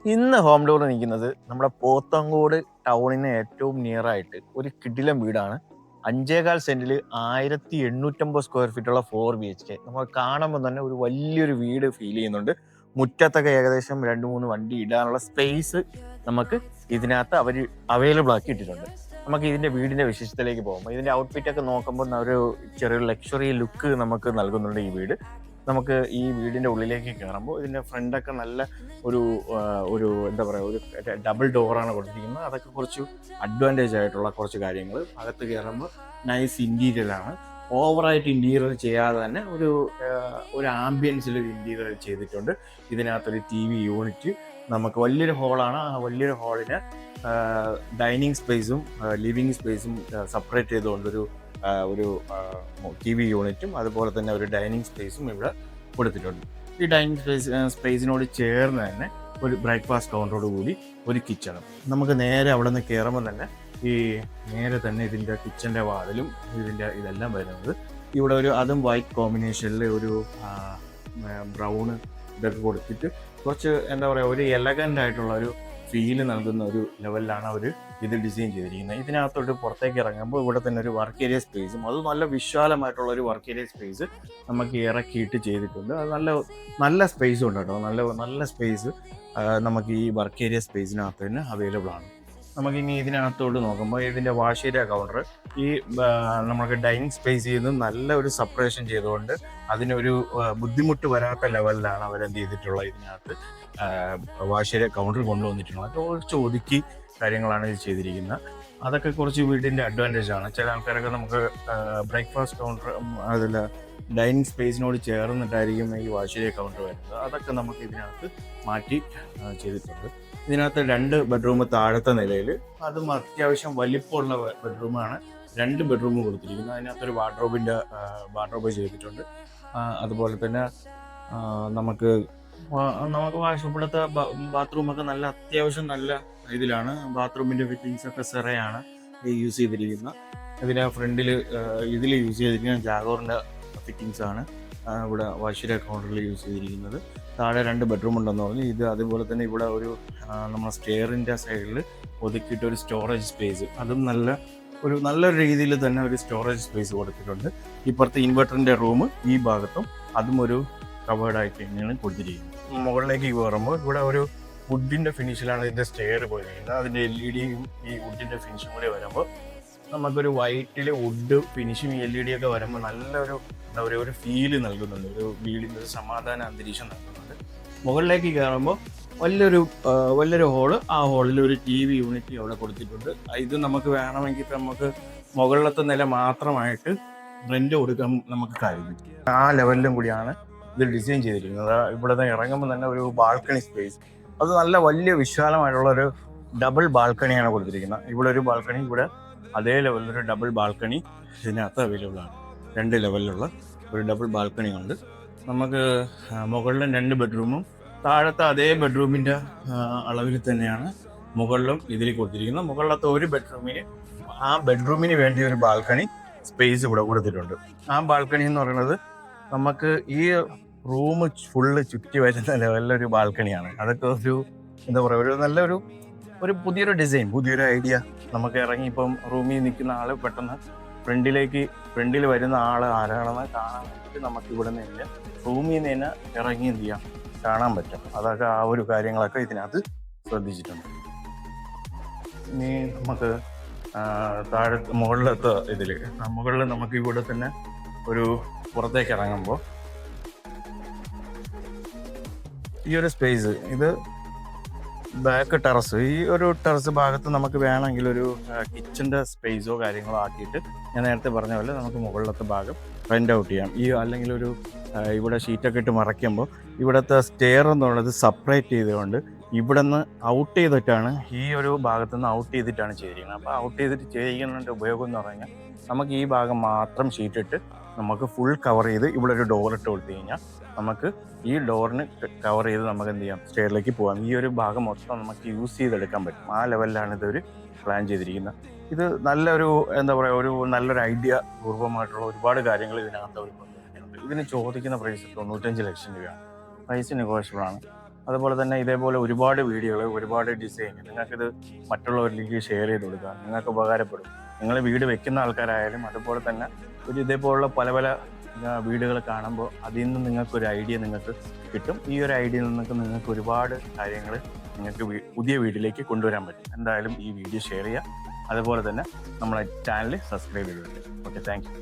ഇന്ന് home tour നിൽക്കുന്നത് നമ്മുടെ പോത്തങ്കോട് ടൗണിന് ഏറ്റവും നിയർ ആയിട്ട് ഒരു കിടിലം വീടാണ്. 5.25 സെന്റിൽ 1850 സ്ക്വയർ ഫീറ്റുള്ള 4 BHK. നമ്മൾ കാണുമ്പോൾ തന്നെ ഒരു വലിയൊരു വീട് ഫീൽ ചെയ്യുന്നുണ്ട്. മുറ്റത്തൊക്കെ ഏകദേശം 2-3 വണ്ടി ഇടാനുള്ള സ്പേസ് നമുക്ക് ഇതിനകത്ത് അവർ അവൈലബിൾ ആക്കി ഇട്ടിട്ടുണ്ട്. നമുക്ക് ഇതിന്റെ വീടിന്റെ വിശേഷത്തിലേക്ക് പോകുമ്പോൾ ഇതിന്റെ ഔട്ട്ഫിറ്റ് ഒക്കെ നോക്കുമ്പോൾ ഒരു ചെറിയൊരു ലക്ഷറി ലുക്ക് നമുക്ക് നൽകുന്നുണ്ട് ഈ വീട്. നമുക്ക് ഈ വീടിന്റെ ഉള്ളിലേക്ക് കയറുമ്പോൾ ഇതിന്റെ ഫ്രണ്ടൊക്കെ നല്ല ഒരു ഒരു എന്താ പറയുക, ഒരു ഡബിൾ ഡോറാണ് കൊടുത്തിരിക്കുന്നത്. അതൊക്കെ കുറച്ച് അഡ്വാൻറ്റേജ് ആയിട്ടുള്ള കുറച്ച് കാര്യങ്ങൾ. അകത്ത് കയറുമ്പോൾ നൈസ് ഇൻറ്റീരിയറാണ്. ഓവറായിട്ട് ഇൻറ്റീരിയർ ചെയ്യാതെ തന്നെ ഒരു ആംബിയൻസിൽ ഒരു ഇൻറ്റീരിയർ ചെയ്തിട്ടുണ്ട്. ഇതിനകത്തൊരു TV യൂണിറ്റ്, നമുക്ക് വലിയൊരു ഹോളാണ്. ആ വലിയൊരു ഹോളിന് ഡൈനിങ് സ്പേസും ലിവിങ് സ്പേസും സെപ്പറേറ്റ് ചെയ്തുകൊണ്ടൊരു ഒരു TV യൂണിറ്റും അതുപോലെ തന്നെ ഒരു ഡൈനിങ് സ്പേസും ഇവിടെ കൊടുത്തിട്ടുണ്ട്. ഈ ഡൈനിങ് സ്പേസിനോട് ചേർന്ന് തന്നെ ഒരു ബ്രേക്ക്ഫാസ്റ്റ് കൗണ്ടറോട് കൂടി ഒരു കിച്ചണും. നമുക്ക് നേരെ അവിടെ നിന്ന് കയറുമ്പോൾ തന്നെ ഈ നേരെ തന്നെ ഇതിൻ്റെ കിച്ചൻ്റെ വാതിലും ഇതെല്ലാം വരുന്നത് ഇവിടെ അതും വൈറ്റ് കോമ്പിനേഷനിൽ ഒരു ബ്രൗണ് ഇതൊക്കെ കൊടുത്തിട്ട് കുറച്ച് എന്താ പറയുക, ഒരു എലഗൻ്റ് ആയിട്ടുള്ള ഒരു ഫീല് നൽകുന്ന ഒരു ലെവലിലാണ് അവർ ഇത് ഡിസൈൻ ചെയ്തിരിക്കുന്നത്. ഇതിനകത്തോട്ട് പുറത്തേക്ക് ഇറങ്ങുമ്പോൾ ഇവിടെ തന്നെ ഒരു വർക്ക് ഏരിയ സ്പേസും, അത് നല്ല വിശാലമായിട്ടുള്ള ഒരു വർക്ക് ഏരിയ സ്പേസ് നമുക്ക് ഇറക്കിയിട്ട് ചെയ്തിട്ടുണ്ട്. അത് നല്ല സ്പേസ് ഉണ്ട് കേട്ടോ. നല്ല സ്പേസ് നമുക്ക് ഈ വർക്ക് ഏരിയ സ്പേസിനകത്ത് തന്നെ അവൈലബിൾ ആണ്. നമുക്കിനി ഇതിനകത്തോട്ട് നോക്കുമ്പോൾ ഇതിൻ്റെ വാഷ് ഏരിയ കൗണ്ടർ ഈ നമുക്ക് ഡൈനിങ് സ്പേസിൽ നിന്ന് നല്ല ഒരു സെപ്പറേഷൻ ചെയ്തുകൊണ്ട് അതിനൊരു ബുദ്ധിമുട്ട് വരാത്ത ലെവലിലാണ് അവരെന്ത് ചെയ്തിട്ടുള്ളത്, ഇതിനകത്ത് വാഷ് ഏരിയ കൗണ്ടർ കൊണ്ടുവന്നിട്ടുള്ളത്. കുറച്ച് ഒതുക്കി കാര്യങ്ങളാണ് ഇത് ചെയ്തിരിക്കുന്നത്. അതൊക്കെ കുറച്ച് വീടിൻ്റെ അഡ്വാൻറ്റേജ് ആണ്. ചില ആൾക്കാരൊക്കെ നമുക്ക് ബ്രേക്ക്ഫാസ്റ്റ് കൗണ്ടർ അതിൽ ഡൈനിങ് സ്പേസിനോട് ചേർന്നിട്ടായിരിക്കും ഈ വാഷ് ഏരിയ കൗണ്ടർ വരുന്നത്. അതൊക്കെ നമുക്ക് ഇതിനകത്ത് മാറ്റി ചെയ്തിട്ടുണ്ട്. ഇതിനകത്ത് 2 ബെഡ്റൂം താഴത്തെ നിലയിൽ, അതും അത്യാവശ്യം വലിപ്പമുള്ള ബെഡ്റൂമാണ്. 2 ബെഡ്റൂം കൊടുത്തിരിക്കുന്നത്. അതിനകത്തൊരു വാർഡ്രോബ് ചെയ്തിട്ടുണ്ട്. അതുപോലെ തന്നെ നമുക്ക് ഇവിടുത്തെ ബാത്റൂമൊക്കെ അത്യാവശ്യം നല്ല ഇതിലാണ്. ബാത്റൂമിൻ്റെ ഫിറ്റിങ്സ് ഒക്കെ സെറയാണ് യൂസ് ചെയ്തിരിക്കുന്നത്. ഇതിന് ഫ്രണ്ടിൽ ഇതിൽ യൂസ് ചെയ്തിരിക്കുന്ന ജാഗോറിൻ്റെ ഫിറ്റിങ്സ് ആണ് ഇവിടെ വാഷ് ഏരിയ കൗണ്ടറിൽ യൂസ് ചെയ്തിരിക്കുന്നത്. താഴെ 2 ബെഡ്റൂം ഉണ്ടെന്ന് പറഞ്ഞു. ഇത് അതുപോലെ തന്നെ ഇവിടെ ഒരു നമ്മുടെ സ്റ്റെയറിൻ്റെ സൈഡിൽ ഒതുക്കിയിട്ട് ഒരു സ്റ്റോറേജ് സ്പേസ്, അതും നല്ലൊരു രീതിയിൽ തന്നെ ഒരു സ്റ്റോറേജ് സ്പേസ് കൊടുത്തിട്ടുണ്ട്. ഇപ്പുറത്തെ ഇൻവെർട്ടറിൻ്റെ റൂം ഈ ഭാഗത്തും അതും ഒരു കവേർഡായിട്ട് തന്നെയാണ് കൊടുത്തിരിക്കുന്നത്. മുകളിലേക്ക് കയറുമ്പോൾ ഇവിടെ ഒരു വുഡിൻ്റെ ഫിനിഷിലാണ് ഇതിൻ്റെ സ്റ്റെയർ പോയിരിക്കുന്നത്. അതിൻ്റെ LED-യും ഈ വുഡിൻ്റെ ഫിനിഷും കൂടി വരുമ്പോൾ നമുക്കൊരു വൈറ്റിൽ വുഡ് ഫിനിഷും LED ഒക്കെ വരുമ്പോൾ നല്ലൊരു എന്താ പറയുക, ഒരു ഫീല് നൽകുന്നുണ്ട്. ഒരു വീടിൻ്റെ ഒരു സമാധാന അന്തരീക്ഷം നൽകുന്നുണ്ട്. മുകളിലേക്ക് കയറുമ്പോൾ വലിയൊരു ഹോള്. ആ ഹോളിൽ ഒരു TV യൂണിറ്റ് അവിടെ കൊടുത്തിട്ടുണ്ട്. ഇത് നമുക്ക് വേണമെങ്കിൽ നമുക്ക് മുകളിലത്തെ നില മാത്രമായിട്ട് റെന്റ് കൊടുക്കാൻ നമുക്ക് കഴിയും. ആ ലെവലിലും കൂടിയാണ് ഇത് ഡിസൈൻ ചെയ്തിരിക്കുന്നത്. ഇവിടെ നിന്ന് ഇറങ്ങുമ്പോൾ തന്നെ ഒരു ബാൽക്കണി സ്പേസ്, അത് നല്ല വലിയ വിശാലമായിട്ടുള്ള ഒരു ഡബിൾ ബാൽക്കണിയാണ് കൊടുത്തിരിക്കുന്നത്. ഇവിടെ ഒരു ബാൽക്കണി, ഇവിടെ അതേ ലെവലിലൊരു ഡബിൾ ബാൽക്കണി ഇതിനകത്ത് അവൈലബിൾ ആണ്. 2 ലെവലിലുള്ള ഒരു ഡബിൾ ബാൽക്കണി ഉണ്ട്. നമുക്ക് മുകളിലും 2 ബെഡ്റൂമും താഴത്തെ അതേ ബെഡ്റൂമിൻ്റെ അളവിൽ തന്നെയാണ് മുകളിലും ഇതിൽ കൊടുത്തിരിക്കുന്നത്. മുകളിലത്തെ ഒരു ബെഡ്റൂമിന് വേണ്ടി ഒരു ബാൽക്കണി സ്പേസ് ഇവിടെ കൊടുത്തിട്ടുണ്ട്. ആ ബാൽക്കണി എന്ന് പറയുന്നത് നമുക്ക് ഈ റൂം ഫുള്ള് ചുറ്റി വരുന്ന ലെവലിലൊരു ബാൽക്കണിയാണ്. അതൊക്കെ എന്താ പറയുക, ഒരു പുതിയൊരു ഡിസൈൻ, പുതിയൊരു ഐഡിയ. നമുക്ക് ഇറങ്ങി ഇപ്പം റൂമിൽ നിൽക്കുന്ന ആൾ പെട്ടെന്ന് ഫ്രണ്ടിൽ വരുന്ന ആൾ ആരാണെന്ന് കാണാൻ വേണ്ടിയിട്ട് നമുക്ക് ഇവിടെ നിന്ന് റൂമിൽ നിന്ന് തന്നെ ഇറങ്ങി എന്ത് ചെയ്യാം, കാണാൻ പറ്റും. അതൊക്കെ ആ ഒരു കാര്യങ്ങളൊക്കെ ഇതിനകത്ത് ശ്രദ്ധിച്ചിട്ടുണ്ട്. ഇനി നമുക്ക് മുകളിലത്തെ മുകളിൽ നമുക്ക് ഇവിടെ തന്നെ ഒരു പുറത്തേക്ക് ഇറങ്ങുമ്പോൾ ഈ ഒരു സ്പേസ്, ഇത് ബാക്ക് ടെറസ്. ഈ ഒരു ടെറസ് ഭാഗത്ത് നമുക്ക് വേണമെങ്കിൽ ഒരു കിച്ചൻ്റെ സ്പേസോ കാര്യങ്ങളോ ആക്കിയിട്ട് ഞാൻ നേരത്തെ പറഞ്ഞ പോലെ നമുക്ക് മുകളിലത്തെ ഭാഗം റെൻ്റ് ഔട്ട് ചെയ്യാം. അല്ലെങ്കിൽ ഇവിടെ ഷീറ്റൊക്കെ ഇട്ട് മറയ്ക്കുമ്പോൾ ഇവിടുത്തെ സ്റ്റെയർ എന്നുള്ളത് സെപ്പറേറ്റ് ചെയ്തുകൊണ്ട് ഇവിടെ നിന്ന് ഔട്ട് ചെയ്തിട്ടാണ്, ഈ ഒരു ഭാഗത്തു നിന്ന് ഔട്ട് ചെയ്തിട്ടാണ് ചെയ്തിരിക്കുന്നത്. അപ്പോൾ ഔട്ട് ചെയ്തിട്ട് ചെയ്യുന്നതിൻ്റെ ഉപയോഗം എന്ന് പറഞ്ഞാൽ നമുക്ക് ഈ ഭാഗം മാത്രം ഷീറ്റിട്ട് നമുക്ക് ഫുൾ കവർ ചെയ്ത് ഇവിടെ ഒരു ഡോർ ഇട്ട് കൊടുത്തു കഴിഞ്ഞാൽ നമുക്ക് ഈ ഡോറിന് കവർ ചെയ്ത് നമുക്ക് എന്ത് ചെയ്യാം, സ്റ്റെയറിലേക്ക് പോകാം. ഈ ഒരു ഭാഗം മൊത്തം നമുക്ക് യൂസ് ചെയ്തെടുക്കാൻ പറ്റും. ആ ലെവലിലാണ് ഇതൊരു പ്ലാൻ ചെയ്തിരിക്കുന്നത്. ഇത് നല്ലൊരു എന്താ പറയുക, നല്ലൊരു ഐഡിയ പൂർവ്വമായിട്ടുള്ള ഒരുപാട് കാര്യങ്ങൾ ഇതിനകത്ത് അവർ കൊണ്ടുവരുന്നുണ്ട്. ഇതിന് ചോദിക്കുന്ന പ്രൈസ് 95 ലക്ഷം രൂപയാണ്. പ്രൈസ് നെഗോഷ്യബിൾ ആണ്. അതുപോലെ തന്നെ ഇതേപോലെ ഒരുപാട് വീഡിയോകൾ, ഒരുപാട് ഡിസൈൻ നിങ്ങൾക്കിത് മറ്റുള്ളവരിലേക്ക് ഷെയർ ചെയ്ത് കൊടുക്കുക. നിങ്ങൾക്ക് ഉപകാരപ്പെടും. നിങ്ങൾ വീട് വെക്കുന്ന ആൾക്കാരായാലും അതുപോലെ തന്നെ ഇതേപോലുള്ള പല പല വീടുകൾ കാണുമ്പോൾ അതിൽ നിന്ന് നിങ്ങൾക്കൊരു ഐഡിയ നിങ്ങൾക്ക് കിട്ടും. ഈ ഒരു ഐഡിയയിൽ നിന്നൊക്കെ നിങ്ങൾക്ക് ഒരുപാട് കാര്യങ്ങൾ നിങ്ങൾക്ക് പുതിയ വീട്ടിലേക്ക് കൊണ്ടുവരാൻ പറ്റും. എന്തായാലും ഈ വീഡിയോ ഷെയർ ചെയ്യുക. അതുപോലെ തന്നെ നമ്മളെ ചാനൽ സബ്സ്ക്രൈബ് ചെയ്തിട്ടുണ്ട്. Okay, thank you.